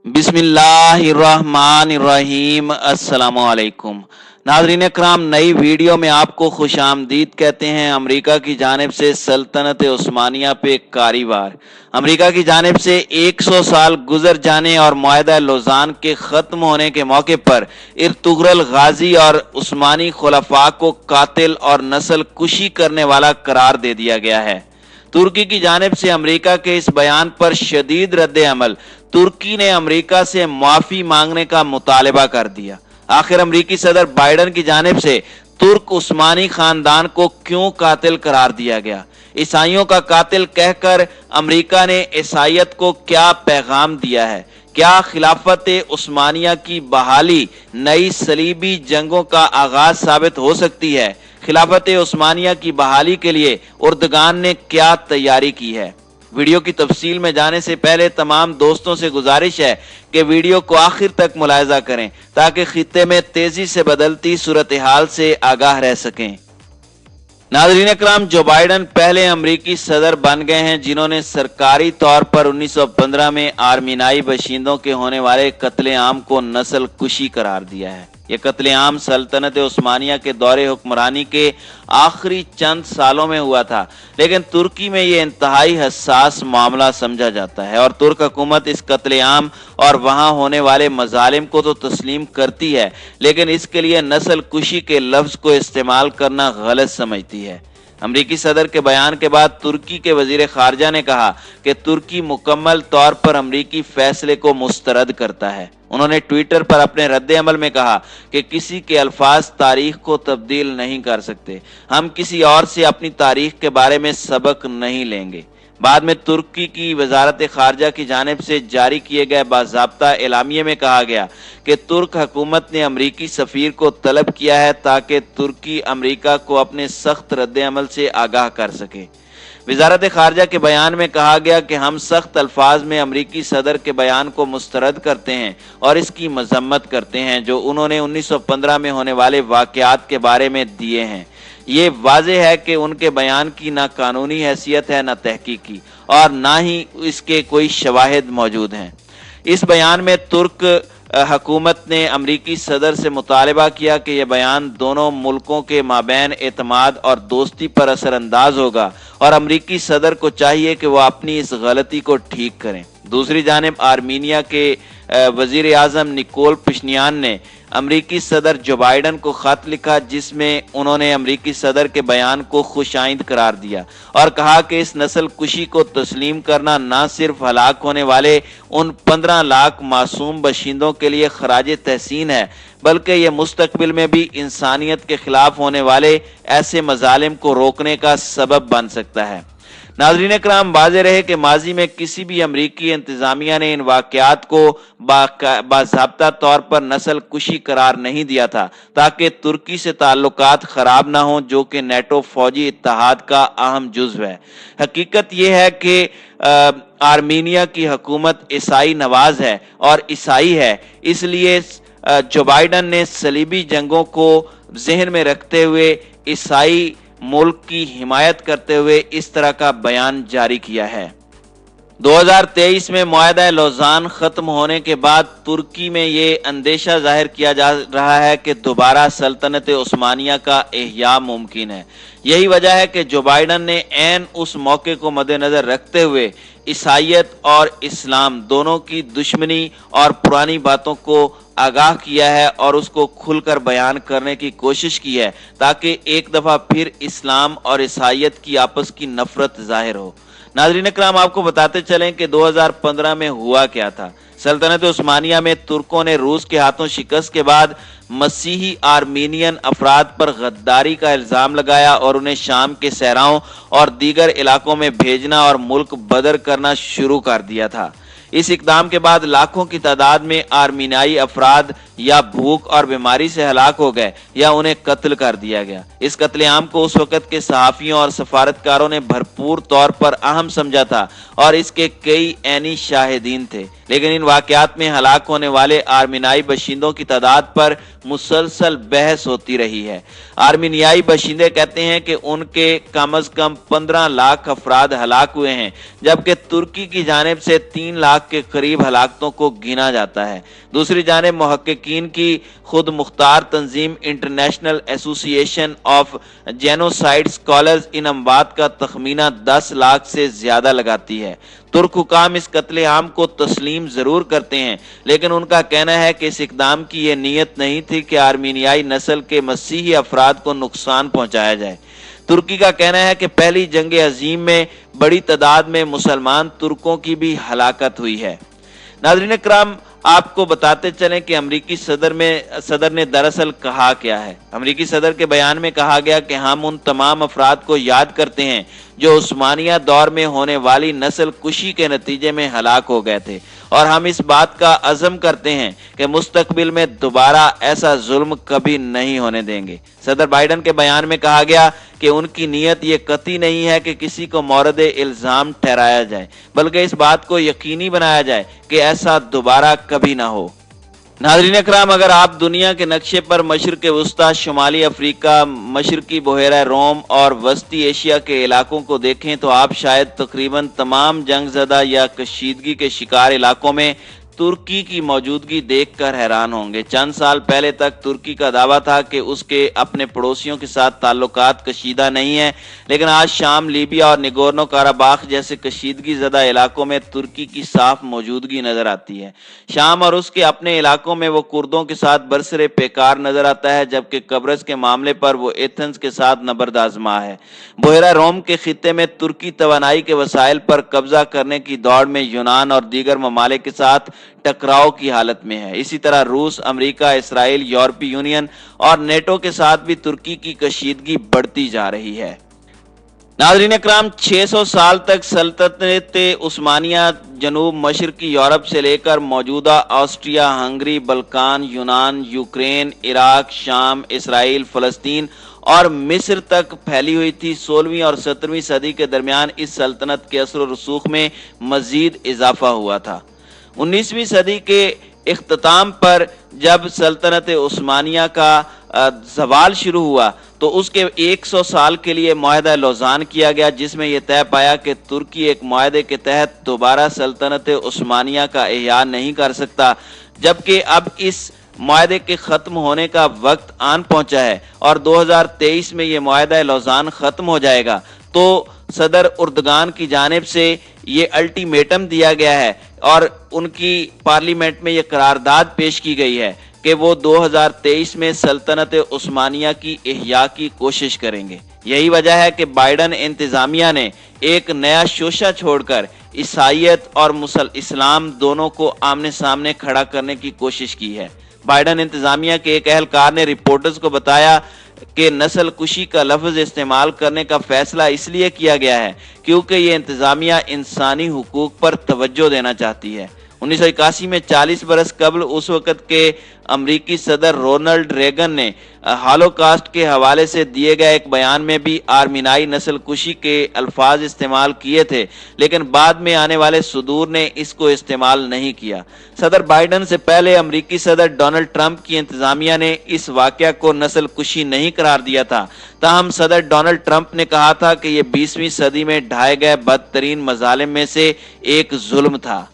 बिस्मिल्लाहिर्रहमानिर्रहीम। अस्सलामुअलैकुम नाज़रीन इकराम, नई वीडियो में आपको खुश आमदीद कहते हैं। अमेरिका की जानिब से सल्तनत उस्मानिया पे कारी वार। अमेरिका की जानिब से 100 साल गुजर जाने और मुआहदा लोज़ान के ख़त्म होने के मौके पर इर्तुगरल गाजी और उस्मानी खुलफा को कातिल और नस्ल कुशी करने वाला करार दे दिया गया है। तुर्की की जानिब से अमेरिका के इस बयान पर शदीद रद्द अमल। तुर्की ने अमेरिका से माफी मांगने का मुतालबा कर दिया। आखिर अमेरिकी सदर बाइडन की जानिब से तुर्क उस्मानी खानदान को क्यों कातिल करार दिया गया? ईसाइयों का कातिल कहकर अमेरिका ने ईसाइयत को क्या पैगाम दिया है? क्या खिलाफत उस्मानिया की बहाली नई सलीबी जंगों का आगाज साबित हो सकती है? खिलाफत उस्मानिया की बहाली के लिए एर्दोगान ने क्या तैयारी की है? वीडियो की तफसील में जाने से पहले तमाम दोस्तों से गुजारिश है कि वीडियो को आखिर तक मुलाहिजा करें ताकि खित्ते में तेजी से बदलती सूरत हाल से आगाह रह सकें। नाज़रीन इकराम, जो बाइडन पहले अमरीकी सदर बन गए हैं जिन्होंने सरकारी तौर पर 1915 में आर्मीनाई बशिंदों के होने वाले कत्लेआम को नस्ल कुशी करार दिया है। यह कत्लेआम सल्तनत उस्मानिया के दौरे हुक्मरानी के आखिरी चंद सालों में हुआ था, लेकिन तुर्की में यह इंतहाई हसास मामला समझा जाता है और तुर्क हुकूमत इस कत्लेआम और वहां होने वाले मजालिम को तो तस्लीम करती है, लेकिन इसके लिए नस्ल कुशी के लफ्ज को इस्तेमाल करना गलत समझती है। अमरीकी सदर के बयान के बाद तुर्की के वजीर खारजा ने कहा कि तुर्की मुकम्मल तौर पर अमरीकी फैसले को मुस्तरद करता है। उन्होंने ट्विटर पर अपने रद्द अमल में कहा कि किसी के अल्फाज तारीख को तब्दील नहीं कर सकते। हम किसी और से अपनी तारीख के बारे में सबक नहीं लेंगे। बाद में तुर्की की वजारत खारजा की जानिब से जारी किए गए बाज़ाब्ता एलामिये में कहा गया कि तुर्क हुकूमत ने अमरीकी सफ़ीर को तलब किया है ताकि तुर्की अमरीका को अपने सख्त रद्द अमल से आगाह कर सके। वजारत खारजा के बयान में कहा गया कि हम सख्त अल्फाज में अमरीकी सदर के बयान को मुस्तरद करते हैं और इसकी मजम्मत करते हैं जो उन्होंने 1915 में होने वाले वाक़यात के बारे में दिए हैं। ये वाज़ेह है कि उनके बयान की ना कानूनी हैसियत है, ना तहकीकी, और ना ही इसके कोई शवाहिद मौजूद हैं। इस बयान में तुर्क हुकूमत ने अमरीकी सदर से मुतालबा किया कि यह बयान दोनों मुल्कों के माबैन एतमाद और दोस्ती पर असरअंदाज होगा और अमरीकी सदर को चाहिए कि वह अपनी इस गलती को ठीक करें। दूसरी जानिब आर्मीनिया के वजीर आज़म निकोल पिशनियान ने अमरीकी सदर जो बाइडन को खत लिखा जिसमें उन्होंने अमरीकी सदर के बयान को खुशाइंद करार दिया और कहा कि इस नस्ल कुशी को तस्लीम करना न सिर्फ हलाक होने वाले उन 15 लाख मासूम बशिंदों के लिए खराज तहसीन है, बल्कि यह मुस्तकबिल में भी इंसानियत के खिलाफ होने वाले ऐसे मजालिम को रोकने का सबब बन सकता है। नाज़रीन इकराम, वाज़ेह रहे कि माजी में किसी भी अमरीकी इंतजामिया ने इन वाक़यात को बाज़ाब्ता तौर पर नस्ल कुशी करार नहीं दिया था ताकि तुर्की से ताल्लुकात ख़राब ना हों, जो कि नेटो फौजी इत्तेहाद का अहम जुज़्व है। हकीकत यह है कि आर्मीनिया की हुकूमत ईसाई नवाज है और ईसाई है, इसलिए जो बाइडन ने सलीबी जंगों को जहन में रखते हुए ईसाई मुल्क की हिमायत करते हुए इस तरह का बयान जारी किया है। 2023 में मुआहदा लोज़ान खत्म होने के बाद तुर्की में ये अंदेशा जाहिर किया जा रहा है कि दोबारा सल्तनत उस्मानिया का इह्या मुमकिन है। यही वजह है कि जो बाइडन ने ऐन उस मौके को मद्देनजर रखते हुए ईसाइयत और इस्लाम दोनों की दुश्मनी और पुरानी बातों को आगाह किया है और उसको खुलकर बयान करने की कोशिश की है ताकि एक दफ़ा फिर इस्लाम और ईसाइयत की आपस की नफरत जाहिर हो। नाज़रीन इकराम, आपको बताते चलें कि 2015 में हुआ क्या था। सल्तनत उस्मानिया में तुर्कों ने रूस के हाथों शिकस्त के बाद मसीही आर्मीनियन अफराद पर गद्दारी का इल्ज़ाम लगाया और उन्हें शाम के सहराओं और दीगर इलाकों में भेजना और मुल्क बदर करना शुरू कर दिया था। इस इकदाम के बाद लाखों की तादाद में आर्मीनाई अफराद या भूख और बीमारी से हलाक हो गए या उन्हें कत्ल कर दिया गया। इस कत्लेआम को उस वक्त के सहाफियों और सफारतकारों ने भरपूर तौर पर अहम समझा था और इसके कई ऐनी शाहिदीन थे, लेकिन इन वाकयात में हलाक होने वाले आर्मीनियाई बशिंदों की तादाद पर मुसलसल बहस होती रही है। आर्मीनियाई बशिंदे कहते हैं कि उनके कम अज कम 15 लाख अफराद हलाक हुए हैं, जबकि तुर्की की जानिब से 3 लाख के करीब हलाकतों को गिना जाता है। दूसरी जानिब मुहक्किकीन की खुद मुख्तार तंजीम International Association of Genocide Scholars इन अमवात का तखमीना 10 लाख से ज्यादा लगाती है। तुर्क हुकाम इस कत्लेआम को तस्लीम जरूर करते हैं, लेकिन उनका कहना है कि इस इकदाम की यह नीयत नहीं थी कि आर्मीनियाई नस्ल के मसीही अफराद को नुकसान पहुंचाया जाए। तुर्की का कहना है कि पहली जंग अजीम में बड़ी तादाद में मुसलमान तुर्कों की भी हलाकत हुई है। नाज़रीन इकराम, आपको बताते चलें कि अमरीकी सदर ने दरअसल कहा क्या है। अमरीकी सदर के बयान में कहा गया कि हम उन तमाम अफराद को याद करते हैं जो उस्मानिया दौर में होने वाली नस्ल कुशी के नतीजे में हलाक हो गए थे, और हम इस बात का अज़म करते हैं कि मुस्तकबिल में दोबारा ऐसा जुल्म कभी नहीं होने देंगे। सदर बाइडन के बयान में कहा गया कि उनकी नीयत ये कतई नहीं है कि किसी को मौरद इल्ज़ाम ठहराया जाए, बल्कि इस बात को यकीनी बनाया जाए कि ऐसा दोबारा कभी ना हो। नाज़रीन इकराम, अगर आप दुनिया के नक्शे पर मशरिक़ वुस्ता, शुमाली अफ्रीका, मशरकी बहेरा रोम और वस्ती एशिया के इलाकों को देखें तो आप शायद तकरीबन तमाम जंगज़दा या कशीदगी के शिकार इलाकों में तुर्की की मौजूदगी देखकर हैरान होंगे। चंद साल पहले तक तुर्की का दावा था कि उसके अपने पड़ोसियों के साथ ताल्लुकात कशीदा नहीं है, लेकिन आज शाम, लीबिया और निगोर्नो काराबाख जैसे कशीदगी ज़दा इलाकों में तुर्की की साफ मौजूदगी नजर आती है। शाम और उसके अपने इलाकों में वो कुर्दों के साथ बरसरे पेकार नजर आता है, जबकि कब्रस के मामले पर वो एथेंस के साथ नबर्द आजमा है। बहेरा रोम के खित्ते में तुर्की तवानाई के वसाइल पर कब्जा करने की दौड़ में यूनान और दीगर ममालिक के साथ टकराव की हालत में है। इसी तरह रूस, अमेरिका, इसराइल, यूरोपीय यूनियन और नेटो के साथ भी तुर्की की कशीदगी बढ़ती जा रही है। नाज़रीन इकराम, 600 साल तक सल्तनत उस्मानिया जनूब मशरकी यूरोप से लेकर मौजूदा ऑस्ट्रिया, हंगरी, बल्कान, यूनान, यूक्रेन, इराक, शाम, इसराइल, फलस्तीन और मिस्र तक फैली हुई थी। 16वीं और 17वीं सदी के दरमियान इस सल्तनत के असर और रसूख में मजीद इजाफा हुआ था। 19वीं सदी के इख्तिताम पर जब सल्तनत उस्मानिया का ज़वाल शुरू हुआ तो उसके 100 साल के लिए मुआहदा लोज़ान किया गया, जिसमें यह तय पाया कि तुर्की एक मुआहदे के तहत दोबारा सल्तनत उस्मानिया का इह्या नहीं कर सकता, जबकि अब इस मुआहदे के ख़त्म होने का वक्त आन पहुंचा है और 2023 में यह मुआहदा लोज़ान ख़त्म हो जाएगा। तो सदर उर्दगान की जानिब से ये अल्टीमेटम दिया गया है और उनकी पार्लियामेंट में ये करारदाद पेश की गई है कि वो 2023 में सल्तनत उस्मानिया की इह्या की कोशिश करेंगे। यही वजह है कि बाइडन इंतजामिया ने एक नया शोशा छोड़कर ईसाईयत और इस्लाम दोनों को आमने सामने खड़ा करने की कोशिश की है। बाइडन इंतजामिया के एक अहलकार ने रिपोर्टर्स को बताया कि नस्ल कुशी का लफ्ज इस्तेमाल करने का फैसला इसलिए किया गया है क्योंकि ये इंतजामिया इंसानी हुकूक पर तवज्जो देना चाहती है। 1981 में 40 बरस कबल उस वक़्त के अमरीकी सदर रोनाल्ड रेगन ने हॉलोकास्ट के हवाले से दिए गए एक बयान में भी आर्मीनियाई नस्ल कुशी के अल्फाज इस्तेमाल किए थे, लेकिन बाद में आने वाले सदूर ने इसको इस्तेमाल नहीं किया। सदर बाइडन से पहले अमरीकी सदर डोनाल्ड ट्रंप की इंतजामिया ने इस वाक़या को नस्ल कुशी नहीं करार दिया था। ताहम सदर डोनाल्ड ट्रंप ने कहा था कि यह 20वीं सदी में ढाए गए बदतरीन मजालिम में से एक जुल्म था।